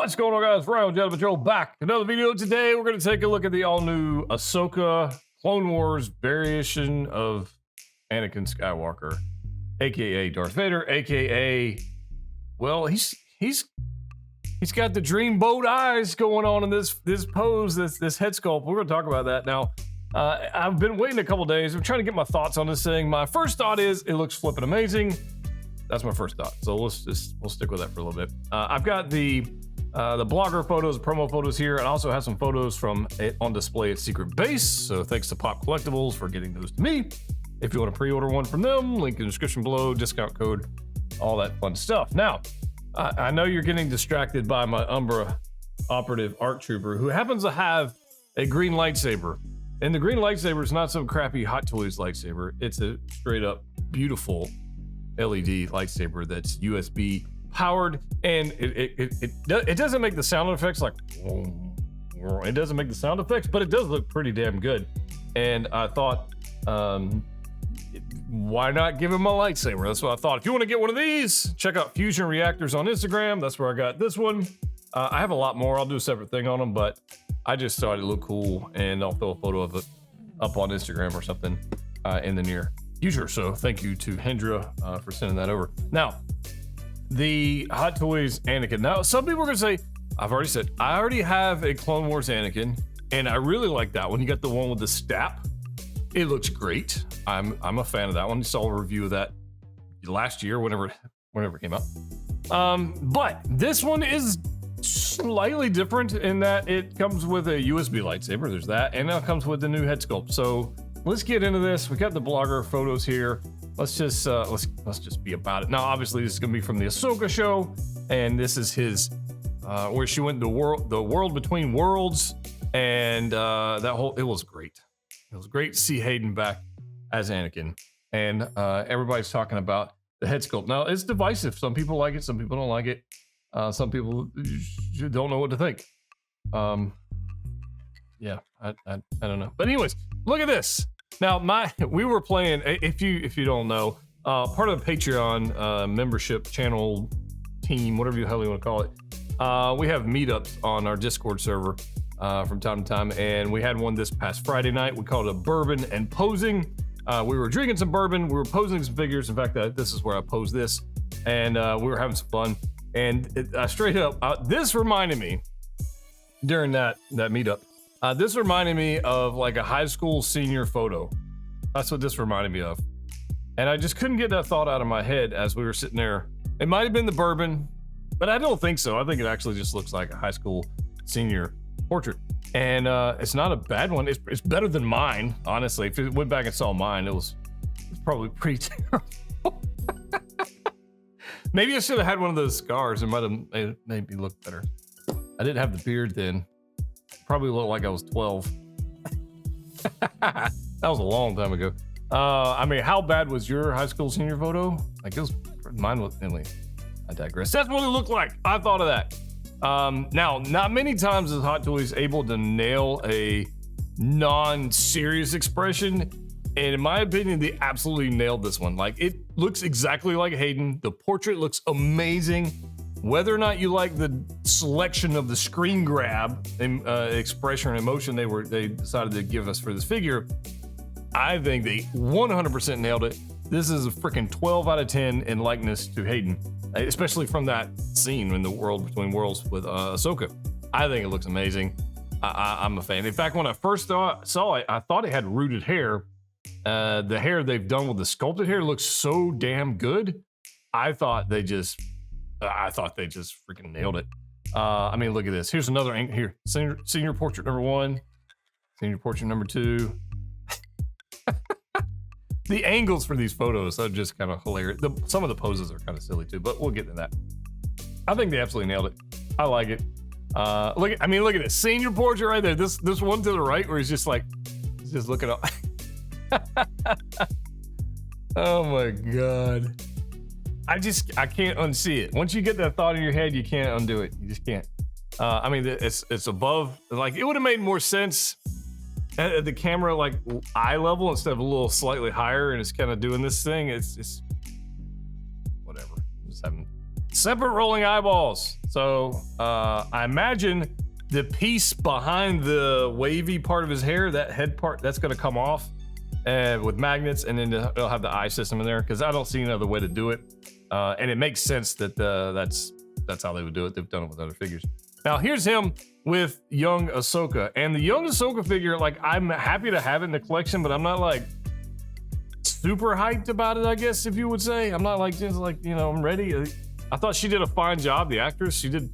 What's going on, guys? Ryan, Gentleman Joe, back. Another video today. We're going to take a look at the all-new Ahsoka Clone Wars variation of Anakin Skywalker, aka Darth Vader, aka, well, he's got the dreamboat eyes going on in this pose, this head sculpt. We're going to talk about that now. I've been waiting a couple days. I'm trying to get my thoughts on this thing. My first thought is it looks flipping amazing. That's my first thought. So we'll stick with that for a little bit. I've got the blogger photos, promo photos here, and I also have some photos from it on display at Secret Base. So thanks to Pop Collectibles for getting those to me. If you want to pre-order one from them, link in the description below, discount code, all that fun stuff. Now, I know you're getting distracted by my Umbra operative ARC Trooper, who happens to have a green lightsaber. And the green lightsaber is not some crappy Hot Toys lightsaber. It's a straight up beautiful LED lightsaber that's USB powered, and it doesn't make the sound effects like it doesn't make the sound effects, but it does look pretty damn good. And I thought, why not give him a lightsaber? That's what I thought. If you want to get one of these, check out Fusion Reactors on Instagram. That's where I got this one. I have a lot more. I'll do a separate thing on them, but I just thought it looked cool, and I'll throw a photo of it up on Instagram or something in the near future. So thank you to Hendra for sending that over. Now, the Hot Toys Anakin. Now, some people are gonna say, I've already said, I already have a Clone Wars Anakin, and I really like that one. You got the one with the stap. It looks great. I'm a fan of that one. You saw a review of that last year, whenever it came out. But this one is slightly different in that it comes with a USB lightsaber. There's that, and it comes with the new head sculpt. So let's get into this. We got the blogger photos here. Let's just be about it. Now, obviously, this is gonna be from the Ahsoka show, and this is his where she went the world between worlds, and it was great. It was great to see Hayden back as Anakin, and everybody's talking about the head sculpt. Now, it's divisive. Some people like it, some people don't like it. Some people don't know what to think. Yeah, I don't know. But anyways, look at this. Now, we were playing, if you don't know, part of the Patreon membership channel team, whatever the hell you want to call it. We have meetups on our Discord server from time to time, and we had one this past Friday night. We called it a bourbon and posing. We were drinking some bourbon, we were posing some figures. In fact, this is where I posed this, and we were having some fun. And straight up, this reminded me during that meetup. This reminded me of like a high school senior photo. That's what this reminded me of. And I just couldn't get that thought out of my head as we were sitting there. It might have been the bourbon, but I don't think so. I think it actually just looks like a high school senior portrait. And it's not a bad one. It's better than mine, honestly. If it went back and saw mine, it's probably pretty terrible. Maybe I should have had one of those scars. It might have made me look better. I didn't have the beard then. Probably looked like I was 12. That was a long time ago. I mean, how bad was your high school senior photo? Like mine was, anyway, I digress. That's what it looked like. I thought of that. Now, not many times is Hot Toys able to nail a non-serious expression. And in my opinion, they absolutely nailed this one. Like, it looks exactly like Hayden. The portrait looks amazing. Whether or not you like the selection of the screen grab and expression and emotion they decided to give us for this figure, I think they 100% nailed it. This is a freaking 12 out of 10 in likeness to Hayden, especially from that scene in the world between worlds with Ahsoka. I think it looks amazing. I'm a fan. In fact, when I first saw it, I thought it had rooted hair. The hair they've done with the sculpted hair looks so damn good. I thought they just freaking nailed it. I mean, look at this. Here's another here. Senior portrait number 1, senior portrait number 2. The angles for these photos are just kind of hilarious. Some of the poses are kind of silly too, but we'll get to that. I think they absolutely nailed it. I like it. Look at this senior portrait right there. This one to the right where he's just looking up. Oh my god. I can't unsee it. Once you get that thought in your head, you can't undo it. You just can't. I mean, it's above, like, it would have made more sense at the camera, like eye level instead of a little slightly higher, and it's kind of doing this thing. It's just whatever. I'm just having separate rolling eyeballs. So I imagine the piece behind the wavy part of his hair, that head part, that's gonna come off with magnets, and then it'll have the eye system in there, because I don't see another way to do it. And it makes sense that that's how they would do it. They've done it with other figures. Now here's him with young Ahsoka, and the young Ahsoka figure, like, I'm happy to have it in the collection, but I'm not like super hyped about it, I guess, if you would say. I'm not like, just like, you know, I'm ready. I thought she did a fine job. The actress, she did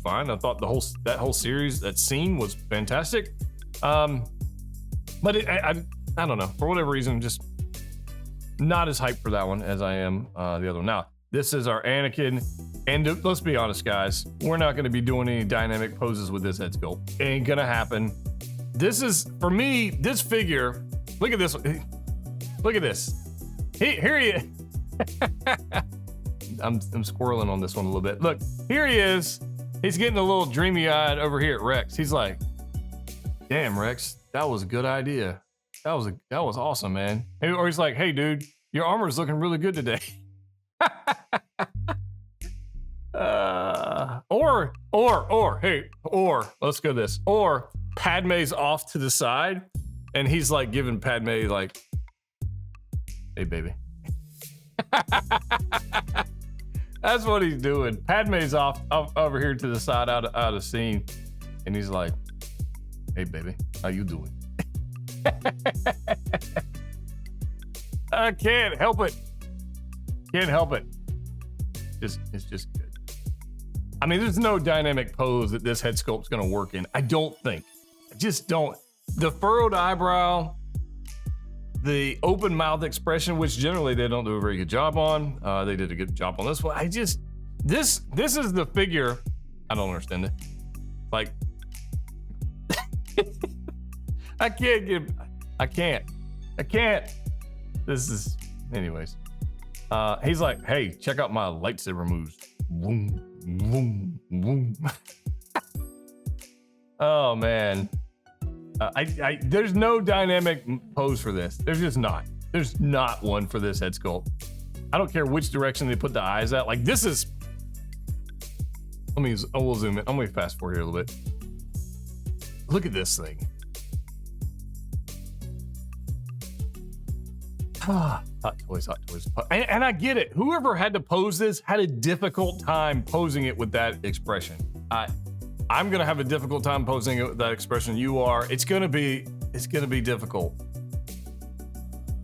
fine. I thought that whole series, that scene was fantastic. But I don't know, for whatever reason, just not as hyped for that one as I am the other one. Now, this is our Anakin, and let's be honest, guys, we're not going to be doing any dynamic poses with this head sculpt. Ain't gonna happen. This is, for me, this figure. Look at this. Look at this. Here he is. I'm squirreling on this one a little bit. Look, here he is. He's getting a little dreamy-eyed over here at Rex. He's like, "Damn, Rex, that was a good idea. That was awesome, man." Or he's like, "Hey, dude, your armor's looking really good today." Let's go this. Or Padme's off to the side, and he's like giving Padme like, "Hey, baby." That's what he's doing. Padme's off over here to the side, out of scene, and he's like, "Hey, baby, how you doing?" I can't help it. Can't help it. It's just good. I mean, there's no dynamic pose that this head sculpt's gonna work in. I don't think. I just don't. The furrowed eyebrow, the open mouth expression, which generally they don't do a very good job on. They did a good job on this one. This is the figure. I don't understand it. Like, I can't. This is, anyways. He's like, "Hey, check out my lightsaber moves." Boom, boom, boom. Oh man. There's no dynamic pose for this. There's just not. There's not one for this head sculpt. I don't care which direction they put the eyes at. Like, this is, we'll zoom in. I'm gonna fast forward here a little bit. Look at this thing. Hot toys. And I get it. Whoever had to pose this had a difficult time posing it with that expression. I'm gonna have a difficult time posing it with that expression. You are. It's gonna be difficult.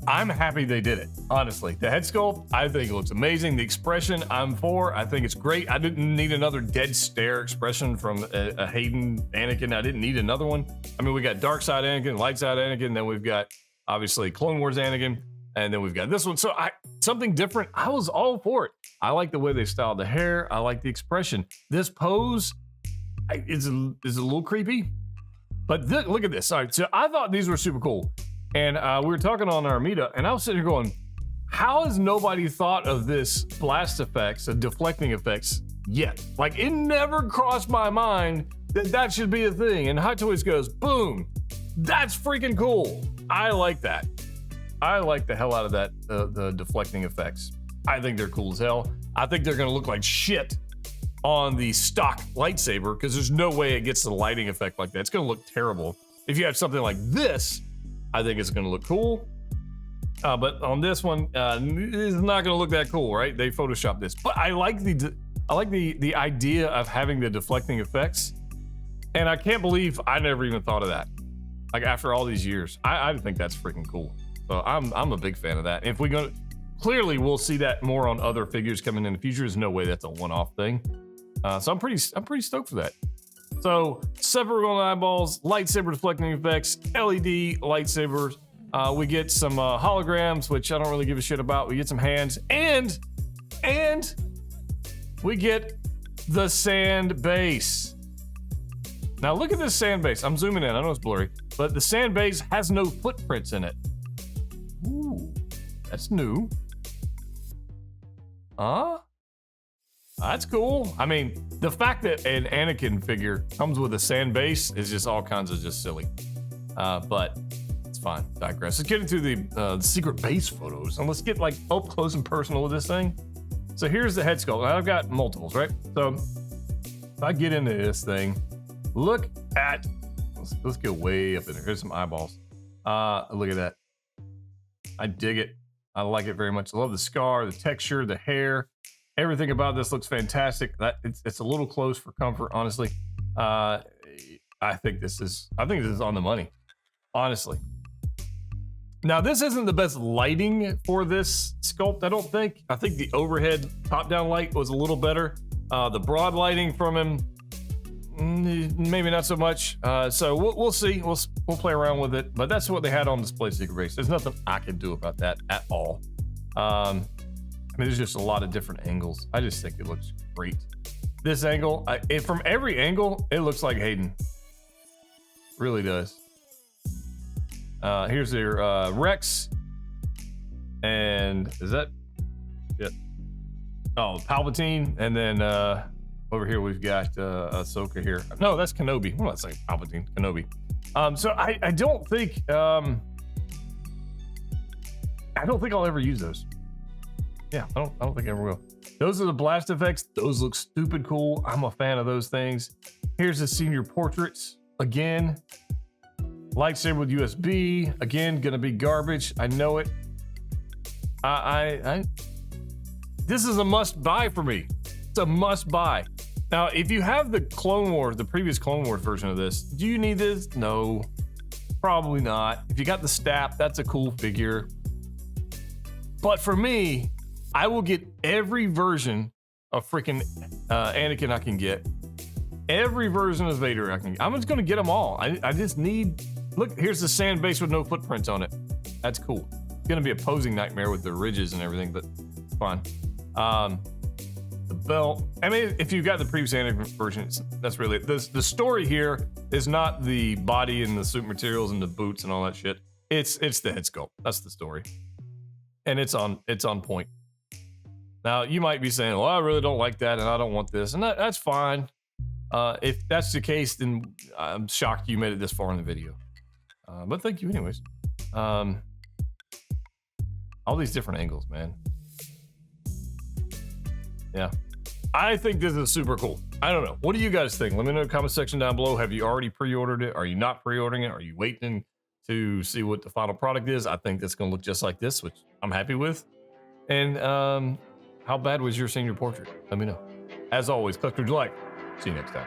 I'm happy they did it, honestly. The head sculpt, I think it looks amazing. The expression, I'm for. I think it's great. I didn't need another dead stare expression from a Hayden Anakin. I didn't need another one. I mean, we got dark side Anakin, light side Anakin, then we've got, obviously, Clone Wars Anakin, and then we've got this one. So something different, I was all for it. I like the way they styled the hair. I like the expression. This pose is a little creepy, but look at this. All right, so I thought these were super cool. And we were talking on our meetup, and I was sitting here going, how has nobody thought of this blast effects, deflecting effects yet? Like, it never crossed my mind that should be a thing. And Hot Toys goes, boom, that's freaking cool. I like that. I like the hell out of that, the deflecting effects. I think they're cool as hell. I think they're gonna look like shit on the stock lightsaber, because there's no way it gets the lighting effect like that. It's gonna look terrible. If you have something like this, I think it's gonna look cool. But on this one, it's not gonna look that cool, right? They photoshopped this. But I like the idea of having the deflecting effects. And I can't believe I never even thought of that. Like, after all these years, I think that's freaking cool. So I'm a big fan of that. If we go, clearly we'll see that more on other figures coming in the future. There's no way that's a one-off thing. So I'm pretty stoked for that. So separate rolling eyeballs, lightsaber deflecting effects, LED lightsabers. We get some holograms, which I don't really give a shit about. We get some hands, and we get the sand base. Now look at this sand base. I'm zooming in. I know it's blurry, but the sand base has no footprints in it. Ooh, that's new. That's cool. I mean, the fact that an Anakin figure comes with a sand base is just all kinds of just silly. But it's fine. Digress. Let's get into the secret base photos, and let's get like up close and personal with this thing. So here's the head sculpt. Now I've got multiples, right? So if I get into this thing, look at, let's go way up in there. Here's some eyeballs. Look at that. I dig it. I like it very much. I love the scar, the texture, the hair. Everything about this looks fantastic. It's a little close for comfort, honestly. I think this is on the money, honestly. Now, this isn't the best lighting for this sculpt, I don't think. I think the overhead top-down light was a little better. The broad lighting from him, maybe not so much. So we'll see. We'll play around with it. But that's what they had on display secret base. There's nothing I can do about that at all. I mean, there's just a lot of different angles. I just think it looks great. This angle, from every angle, it looks like Hayden. Really does. Here's their Rex, and is that it? Oh, Palpatine, and then over here we've got Ahsoka here. No, that's Kenobi. I'm not saying Palpatine, Kenobi. So I don't think I'll ever use those. Yeah, I don't think I ever will. Those are the blast effects. Those look stupid cool. I'm a fan of those things. Here's the senior portraits again. Lightsaber with USB, again, gonna be garbage. I know it. This is a must buy for me. It's a must buy. Now, if you have the Clone Wars, the previous Clone Wars version of this, do you need this? No, probably not. If you got the staff, that's a cool figure. But for me, I will get every version of freaking Anakin I can get. Every version of Vader I can get. I'm just gonna get them all. I just need. Look, here's the sand base with no footprints on it. That's cool. It's gonna be a posing nightmare with the ridges and everything, but it's fine. The belt. I mean, if you've got the previous Anakin version, that's really it. The story here is not the body and the suit materials and the boots and all that shit. It's the head sculpt. That's the story, and it's on point. Now you might be saying, "Well, I really don't like that, and I don't want this," and that's fine. If that's the case, then I'm shocked you made it this far in the video. But thank you anyways. All these different angles, man. Yeah. I think this is super cool. I don't know. What do you guys think? Let me know in the comment section down below. Have you already pre-ordered it? Are you not pre-ordering it? Are you waiting to see what the final product is? I think that's going to look just like this, which I'm happy with. And how bad was your senior portrait? Let me know. As always, click through the like. See you next time.